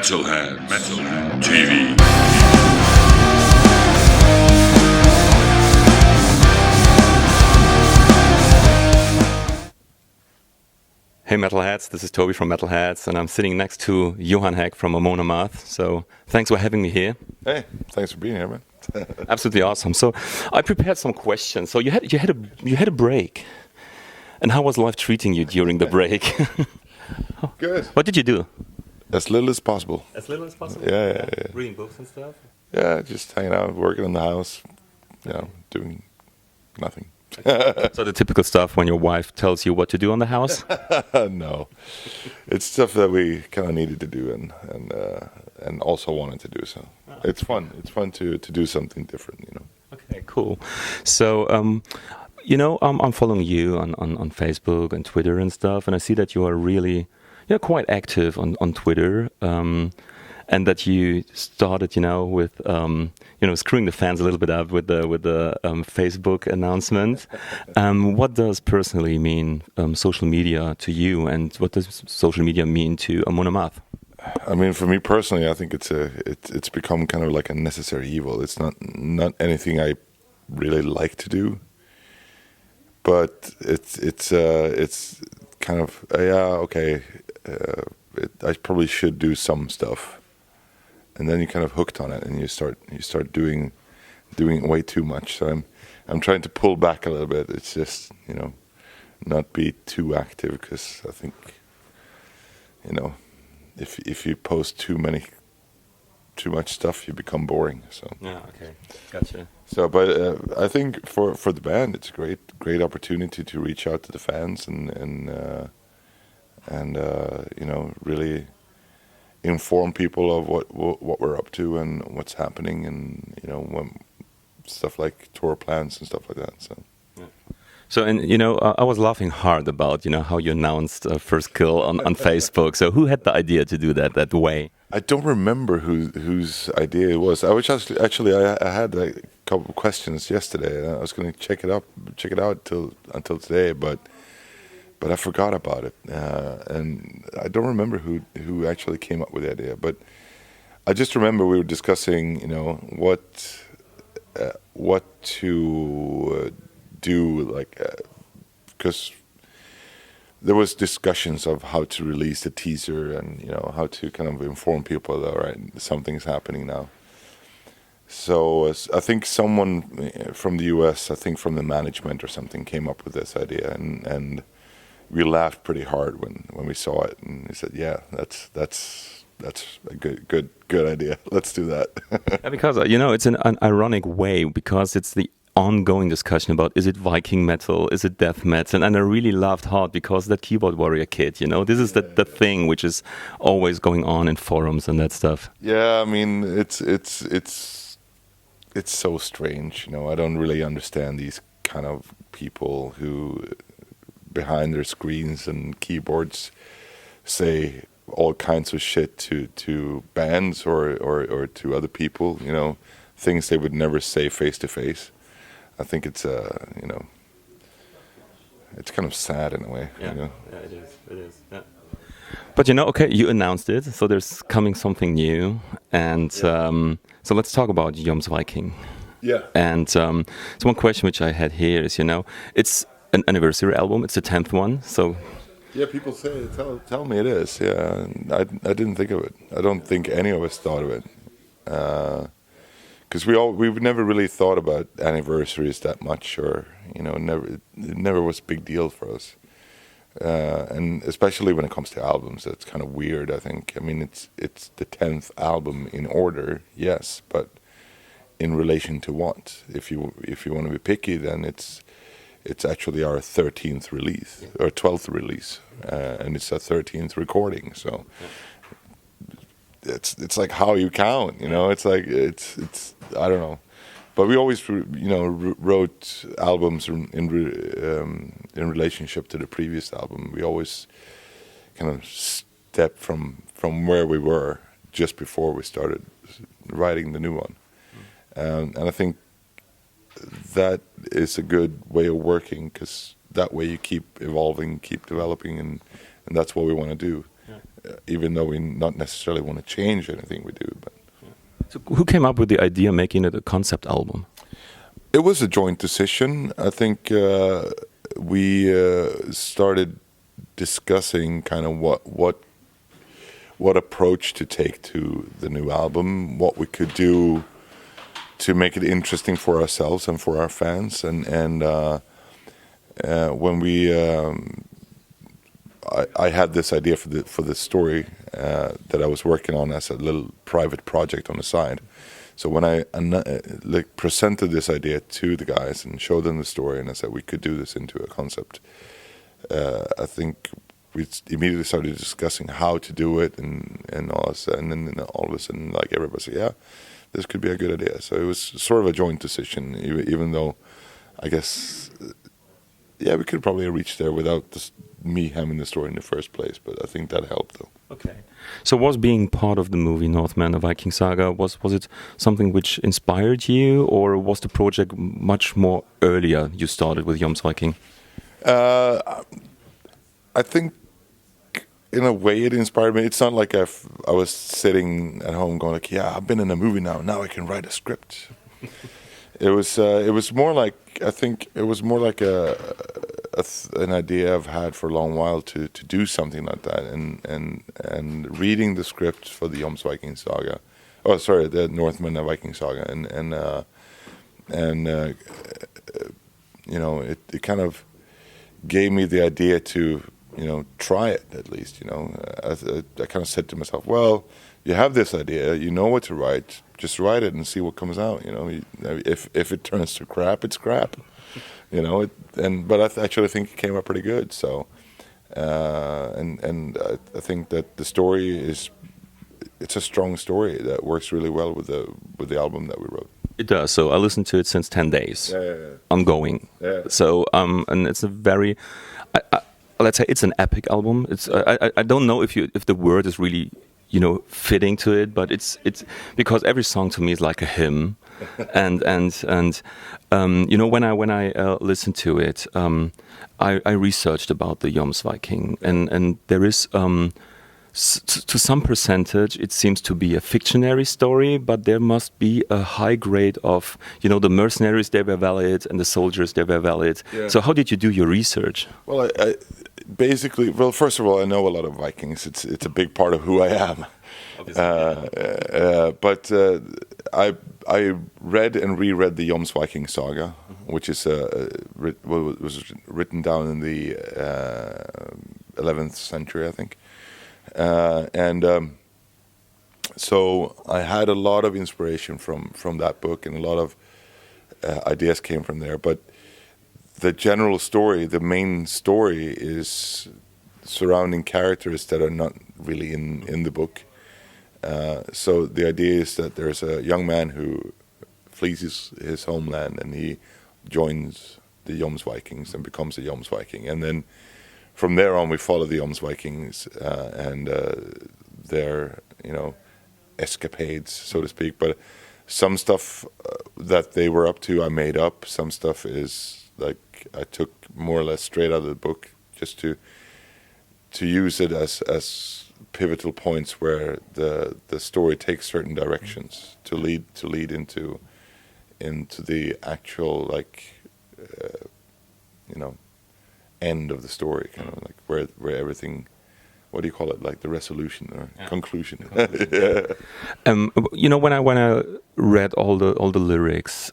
metal-heads.de. Hey Metalheads, this is Toby from Metalheads, and I'm sitting next to Johan Hegg from Amon Amarth. So thanks for having me here. Hey, thanks for being here, man. Absolutely awesome. So I prepared some questions. So you had a break, and how was life treating you during the break? Good. What did you do? As little as possible. As little as possible. Yeah. Reading books and stuff. Yeah, just hanging out, working in the house, doing nothing. So the typical stuff when your wife tells you what to do on the house. No, it's stuff that we kind of needed to do and also wanted to do. So it's fun. It's fun to do something different. Okay, cool. So I'm following you on Facebook and Twitter and stuff, and I see that you are really quite active on Twitter. And that you started, with, screwing the fans a little bit up with the Facebook announcement. What does personally mean social media to you, and what does social media mean to Amon Amarth? I mean, for me personally, I think it's become kind of like a necessary evil. It's not anything I really like to do, but it's kind of okay. I probably should do some stuff. And then you're kind of hooked on it, and you start doing way too much. So I'm trying to pull back a little bit. It's just not be too active, because I think if you post too much stuff, you become boring. So yeah, okay, gotcha. So, but I think for the band, it's a great opportunity to reach out to the fans and really inform people of what we're up to and what's happening, and stuff like tour plans and stuff like that. So, yeah. So, and I was laughing hard about how you announced First Kill on Facebook. So, who had the idea to do that way? I don't remember whose idea it was. I was actually I had a couple of questions yesterday. I was going to check it out until today, but I forgot about it, and I don't remember who actually came up with the idea. But I just remember we were discussing, what to do, like, because there was discussions of how to release the teaser and how to kind of inform people that, all right, something's happening now. So I think someone from the US, I think from the management or something, came up with this idea, and we laughed pretty hard when we saw it, and we said, "Yeah, that's a good idea. Let's do that." Yeah, because it's an ironic way, because it's the ongoing discussion about, is it Viking metal, is it death metal, and I really laughed hard because that Keyboard Warrior kid, this is the thing which is always going on in forums and that stuff. Yeah, I mean it's so strange. I don't really understand these kind of people who, behind their screens and keyboards, say all kinds of shit to bands or to other people, things they would never say face to face. I think it's it's kind of sad in a way. Yeah, it is. Yeah. But okay, you announced it, so there's coming something new, and so let's talk about Jomsviking. Yeah. And so one question which I had here is, it's an anniversary album. It's the 10th one. So yeah, people tell me it is. Yeah, I didn't think of it. I don't think any of us thought of it, because we've never really thought about anniversaries that much, or it never was a big deal for us. And especially when it comes to albums, it's kind of weird. I think. I mean, it's the 10th album in order, yes, but in relation to what? If you want to be picky, then it's actually our 13th release, or 12th release, and it's our 13th recording. So it's like how you count, It's like it's I don't know, but we always wrote albums in relationship to the previous album. We always kind of stepped from where we were just before we started writing the new one, and I think that is a good way of working, because that way you keep evolving, keep developing, and that's what we want to do. even though we not necessarily want to change anything we do. But So who came up with the idea of making it a concept album? it was a joint decision. I think we started discussing kind of what approach to take to the new album, what we could do to make it interesting for ourselves and for our fans. And when we, I had this idea for the story that I was working on as a little private project on the side. So when I presented this idea to the guys and showed them the story, and I said we could do this into a concept, I think we immediately started discussing how to do it, and all this, and then all of a sudden, like, everybody said, yeah, this could be a good idea. So it was sort of a joint decision, even though I guess, yeah, we could probably have reached there without me having the story in the first place, but I think that helped, though. Okay. So was being part of the movie Northman, a Viking Saga, was it something which inspired you, or was the project much more earlier you started with Jomsviking? I think in a way it inspired me. It's not like I was sitting at home going like, yeah, I've been in a movie now I can write a script. It was more like, I think it was more like an idea I've had for a long while to do something like that, and reading the script for the Jomsviking Saga, the Northman and Viking Saga, and you know, it kind of gave me the idea to, you know, try it at least. You know, I kind of said to myself, well, you have this idea, you know what to write, just write it and see what comes out. You know, if it turns to crap, it's crap. You know, but I actually think it came out pretty good. So, and I think that the story it's a strong story that works really well with the album that we wrote. It does. So I listened to it since 10 days. Yeah. Ongoing. Yeah. So and it's a very, let's say it's an epic album. It's I don't know if the word is really, you know, fitting to it, but it's because every song to me is like a hymn, and you know, when I listened to it, I researched about the Jomsviking, and there is to some percentage it seems to be a fictionary story, but there must be a high grade of, you know, the mercenaries, they were valid, and the soldiers, they were valid. Yeah. So how did you do your research? Well, I basically, well, first of all, I know a lot of Vikings. It's a big part of who I am. But I read and reread the Jomsviking Saga, which is was written down in the 11th century, I think. So I had a lot of inspiration from that book, and a lot of ideas came from there. But the general story, the main story, is surrounding characters that are not really in the book. So the idea is that there's a young man who flees his homeland, and he joins the Jomsvikings and becomes a Jomsviking. And then from there on, we follow the Jomsvikings and their, you know, escapades, so to speak. But some stuff that they were up to, I made up. Some stuff is like I took more or less straight out of the book, just to use it as pivotal points where the story takes certain directions to lead into the actual, like, you know, end of the story, kind of like where everything, what do you call it, like the resolution or conclusion. Yeah. You know, when I read all the lyrics,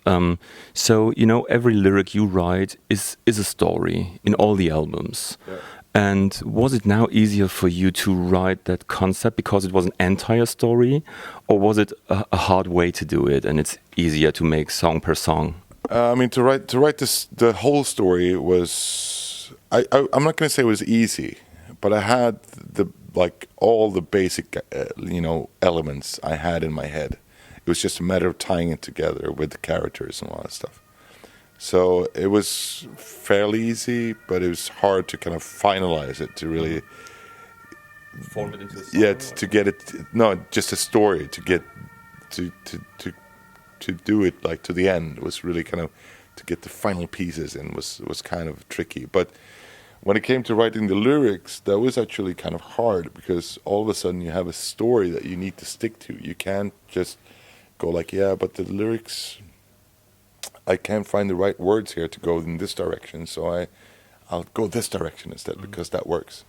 so, you know, every lyric you write is a story in all the albums. Yeah. And was it now easier for you to write that concept because it was an entire story, or was it a hard way to do it and it's easier to make song per song? I mean, to write the whole story was, I'm not going to say it was easy, but I had all the basic you know, elements I had in my head. It was just a matter of tying it together with the characters and all that stuff. So it was fairly easy, but it was hard to kind of finalize it, to really form it into a song. Yeah, to get it. No, just a story to get to do it like to the end was really kind of, to get the final pieces in was kind of tricky. But when it came to writing the lyrics, that was actually kind of hard because all of a sudden you have a story that you need to stick to. You can't just go like, yeah, but the lyrics, I can't find the right words here to go in this direction, so I'll go this direction instead because that works,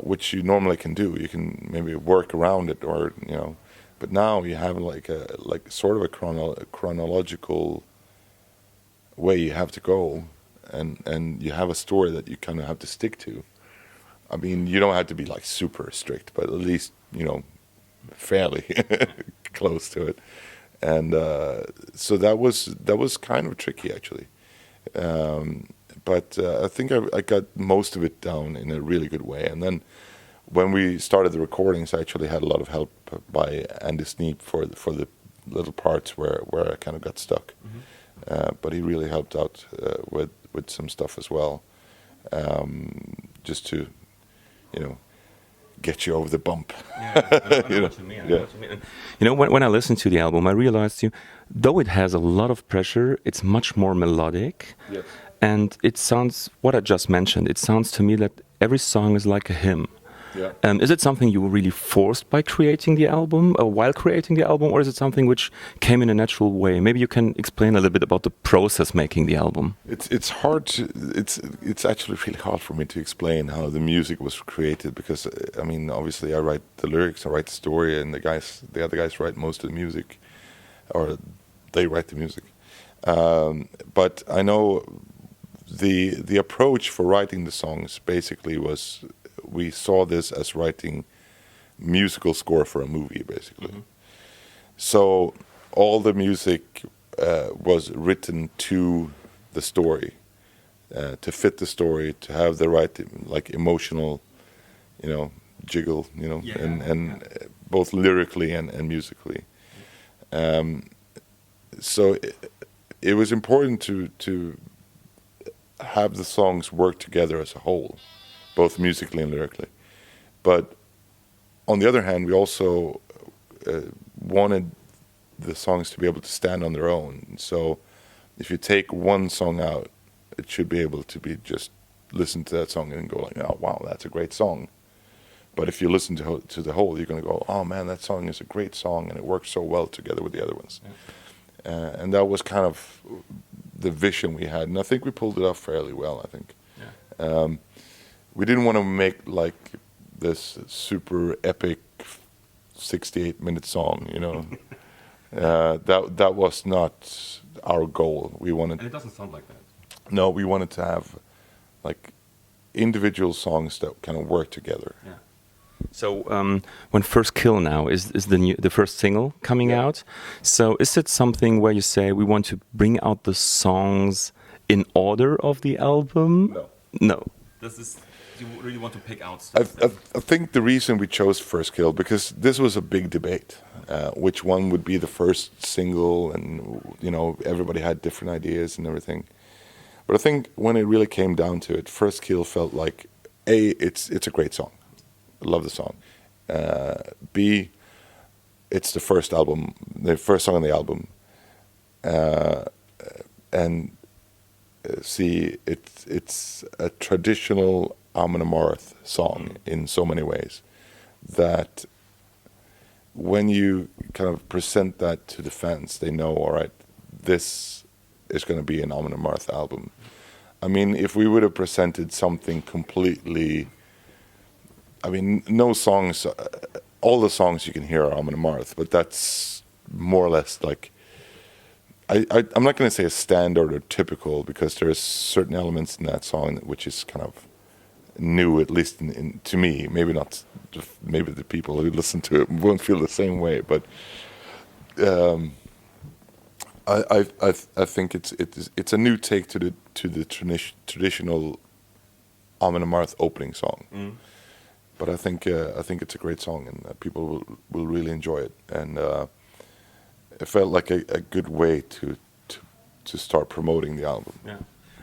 which you normally can do. You can maybe work around it, or but now you have like sort of a chronological way you have to go, and you have a story that you kind of have to stick to. I mean, you don't have to be like super strict, but at least fairly close to it. And so that was kind of tricky actually. But I think I got most of it down in a really good way. And then when we started the recordings, I actually had a lot of help by Andy Sneap for the little parts where I kind of got stuck. Mm-hmm. But he really helped out with some stuff as well, just to, get you over the bump. Yeah, I know what you mean. I know what you mean. When I listened to the album, I realized, though it has a lot of pressure, it's much more melodic. Yes. And it sounds, what I just mentioned, it sounds to me that every song is like a hymn. Yeah. Is it something you were really forced by creating the album, or while creating the album, or is it something which came in a natural way? Maybe you can explain a little bit about the process making the album. It's hard to, it's actually really hard for me to explain how the music was created, because I mean, obviously I write the lyrics, I write the story, and the other guys write most of the music, or they write the music. But I know the approach for writing the songs basically was, we saw this as writing musical score for a movie, basically. Mm-hmm. So all the music was written to the story, to fit the story, to have the right emotional, jiggle, and both lyrically and musically. So it was important to have the songs work together as a whole, both musically and lyrically. But on the other hand, we also wanted the songs to be able to stand on their own. So if you take one song out, it should be able to be just listen to that song and go like, oh, wow, that's a great song. But if you listen to the whole, you're going to go, oh man, that song is a great song and it works so well together with the other ones. Yeah. And that was kind of the vision we had. And I think we pulled it off fairly well, I think. Yeah. We didn't want to make like this super epic 68-minute song, that was not our goal. We wanted, and it doesn't sound like that. No, we wanted to have like individual songs that kind of work together. Yeah. So when First Kill now is the first single coming out. So is it something where you say we want to bring out the songs in order of the album? No. This is, you really want to pick out stuff? I think the reason we chose First Kill, because this was a big debate, which one would be the first single, and everybody had different ideas and everything. But I think when it really came down to it, First Kill felt like it's a great song. I love the song. B, it's the first song on the album. And C, it's a traditional Amon Amarth song in so many ways that when you kind of present that to the fans, they know, all right, this is going to be an Amon Amarth album. I mean, if we would have presented something completely, I mean, no songs, all the songs you can hear are Amon Amarth, but that's more or less like, I'm not going to say a standard or typical, because there's certain elements in that song which is kind of new, at least to me. Maybe not, maybe the people who listen to it won't feel the same way, but I think it's a new take to the traditional Amon Amarth opening song. Mm. But I think it's a great song, and people will really enjoy it. And it felt like a good way to start promoting the album. Yeah,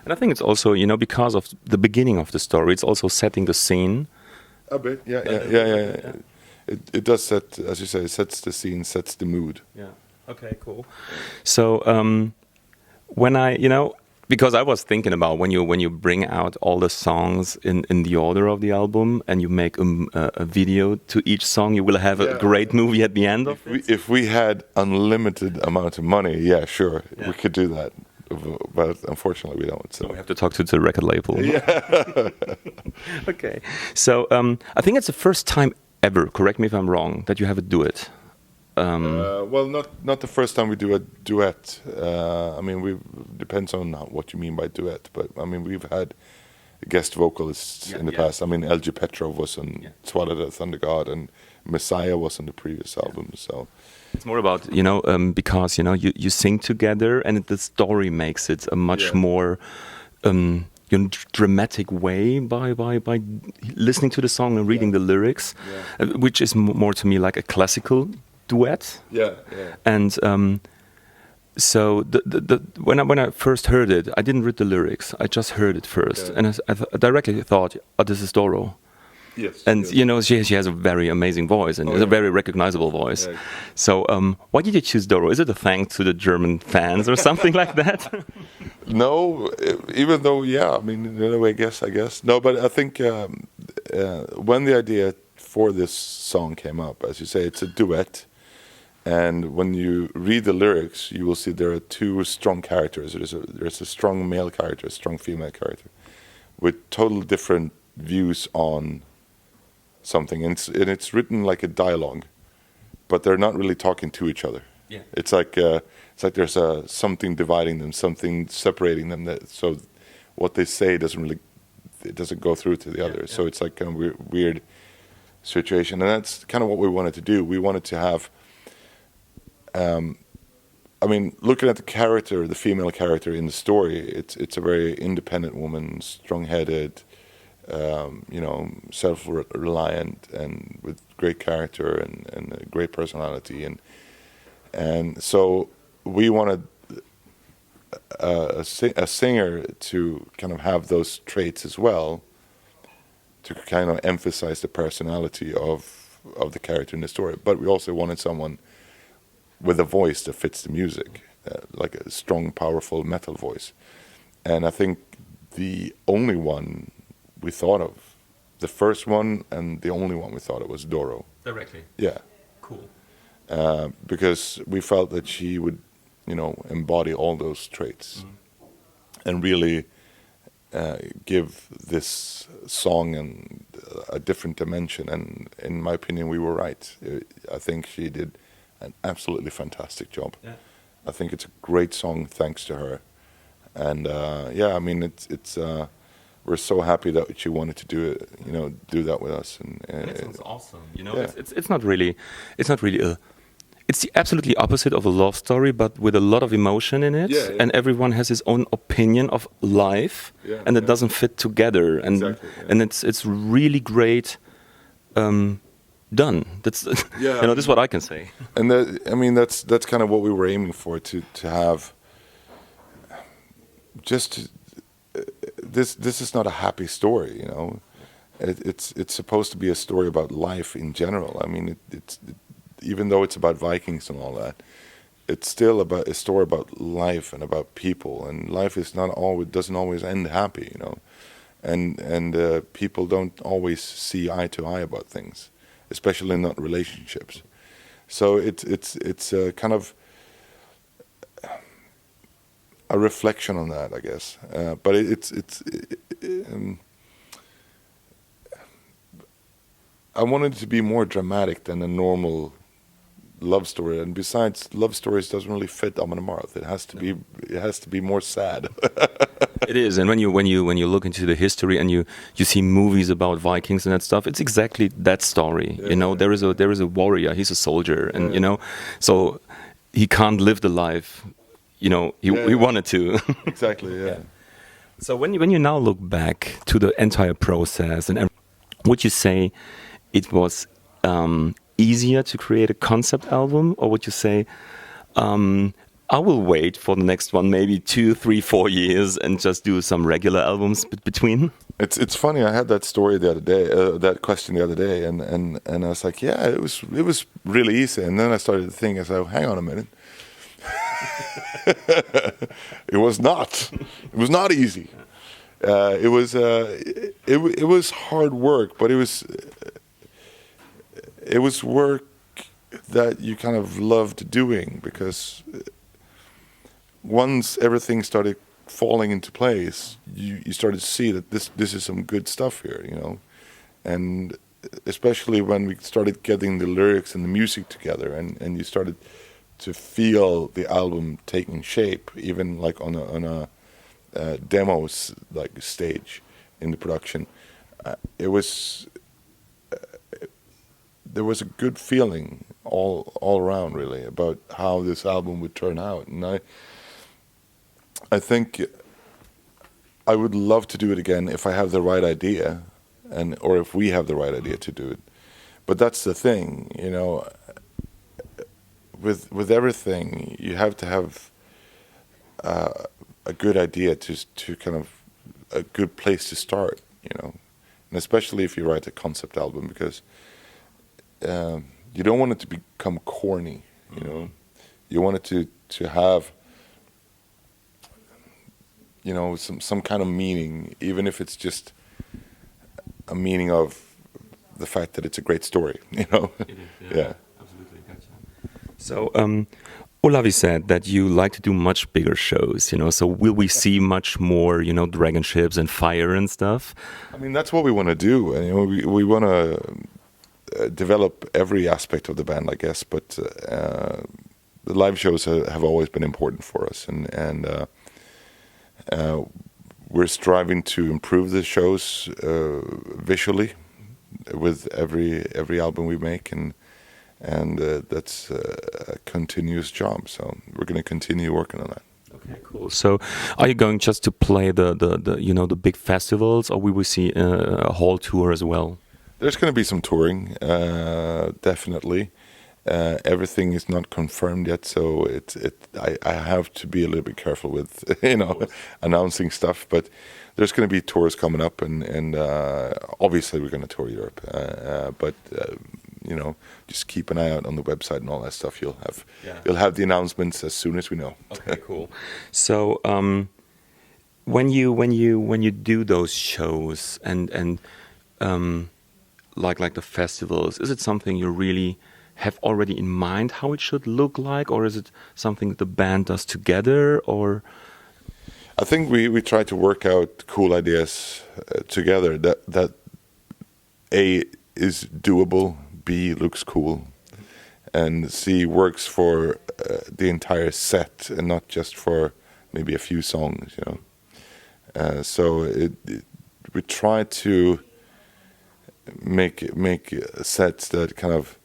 and I think it's also, because of the beginning of the story, it's also setting the scene. A bit, yeah. It does set, as you say, it sets the scene, sets the mood. Yeah. Okay. Cool. So when Because I was thinking about when you bring out all the songs in the order of the album and you make a video to each song, you will have a great movie at the end of it. If we had unlimited amount of money, yeah, sure, we could do that. But unfortunately, we don't. So we have to talk to the record label. Yeah. Okay. So I think it's the first time ever, correct me if I'm wrong, that you have a duet. Well, not the first time we do a duet. I mean, depends on what you mean by duet. But I mean, we've had guest vocalists in the past. I mean, LG Petrov was on Swallow the Thunder God, and Messiah was on the previous album. So it's more about because you sing together, and the story makes it a much more dramatic way by listening to the song and reading the lyrics, which is more to me like a classical duet. And so when I first heard it, I didn't read the lyrics. I just heard it first, and I directly thought, "Oh, this is Doro." Yes. And she has a very amazing voice and a very recognizable voice. Yeah. So why did you choose Doro? Is it a thanks to the German fans or something like that? No, even though I mean, in a way, I guess no. But I think when the idea for this song came up, as you say, it's a duet. And when you read the lyrics, you will see there are two strong characters. There's a strong male character, a strong female character, with total different views on something. And it's written like a dialogue, but they're not really talking to each other. Yeah. It's like there's something dividing them, something separating them. So what they say doesn't go through to the other. So it's like kind of weird situation, and that's kind of what we wanted to do. We wanted to have. I mean, looking at the female character in the story, it's a very independent woman, strong-headed, self-reliant, and with great character and a great personality, and so we wanted a singer to kind of have those traits as well, to kind of emphasize the personality of the character in the story. But we also wanted someone with a voice that fits the music, like a strong, powerful metal voice. And I think the only one we thought of, the first one and the only one we thought of was Doro. Directly? Yeah. Cool. Because we felt that she would, embody all those traits and really give this song a different dimension. And in my opinion, we were right. I think she did an absolutely fantastic job. Yeah. I think it's a great song thanks to her, and I mean it's we're so happy that she wanted to do that with us. And it sounds awesome. It's not really it's the absolutely opposite of a love story, but with a lot of emotion in it. Yeah. And everyone has his own opinion of life, and it doesn't fit together. And and it's really great. Done. That's this is what I can say. And that's kind of what we were aiming for, to have. This is not a happy story, It's supposed to be a story about life in general. I mean, it's even though it's about Vikings and all that, it's still about a story about life and about people. And life doesn't always end happy, And people don't always see eye to eye about things, especially not relationships. So it's a kind of a reflection on that, I guess. But I wanted it to be more dramatic than a normal love story. And besides, love stories doesn't really fit Amon Amarth. It has to be more sad. It is, and when you look into the history and you see movies about Vikings and that stuff, it's exactly that story. Yeah. There is a warrior, he's a soldier, and so he can't live the life, he wanted to. Exactly, yeah. So when you now look back to the entire process, and would you say it was easier to create a concept album, or would you say, I will wait for the next one, maybe 2, 3, 4 years, and just do some regular albums between? It's funny. I had that story the other day, that question the other day, and I was like, yeah, it was really easy. And then I started to think, I said, hang on a minute. It was not. It was not easy. It was hard work, but it was work that you kind of loved doing, because once everything started falling into place, you started to see that this is some good stuff here, you know. And especially when we started getting the lyrics and the music together, and you started to feel the album taking shape, even like on a demos like stage in the production. There was a good feeling all around, really, about how this album would turn out. And I think I would love to do it again if I have the right idea, or if we have the right idea to do it. But that's the thing, you know. With everything, you have to have a good idea to kind of a good place to start, you know. And especially if you write a concept album, because you don't want it to become corny, you know. You want it to have, you know, some kind of meaning, even if it's just a meaning of the fact that it's a great story, you know. It is, yeah. Absolutely, gotcha. So, Olavi said that you like to do much bigger shows, you know. So will we see much more, you know, dragon ships and fire and stuff? I mean, that's what we want to do. And, you know, we want to develop every aspect of the band, I guess. But the live shows have always been important for us, and we're striving to improve the shows visually with every album we make, and that's a continuous job. So we're going to continue working on that. Okay, cool. So are you going just to play the you know, the big festivals, or will we see a whole tour as well? There's going to be some touring, definitely. Everything is not confirmed yet, so I have to be a little bit careful with, you know, announcing stuff. But there's going to be tours coming up, and obviously we're going to tour Europe. But you know, just keep an eye out on the website and all that stuff. You'll have the announcements as soon as we know. Okay, cool. So when you do those shows and like the festivals, is it something you really have already in mind how it should look like, or is it something the band does together? Or I think we try to work out cool ideas together that A, is doable, B, looks cool, and C, works for the entire set and not just for maybe a few songs, you know. So we try to make sets that kind of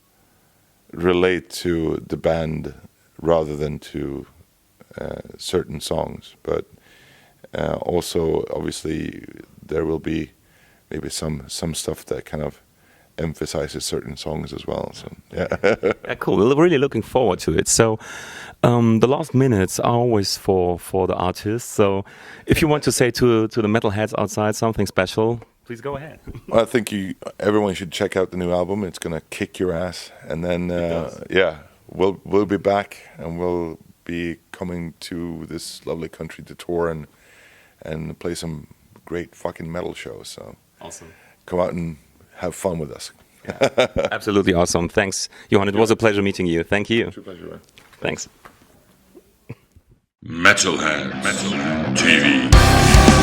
relate to the band rather than to certain songs, but also obviously there will be maybe some stuff that kind of emphasizes certain songs as well. So yeah, cool. We're really looking forward to it. So the last minutes are always for the artists. So if you want to say to the metalheads outside something special, please go ahead. Well, I think everyone should check out the new album. It's gonna kick your ass, and then we'll be back, and we'll be coming to this lovely country to tour and play some great fucking metal shows. So awesome! Come out and have fun with us. Yeah, absolutely awesome. Thanks, Johan. It was a pleasure meeting you. Thank you. It's a pleasure. Man. Thanks. Metalheads TV.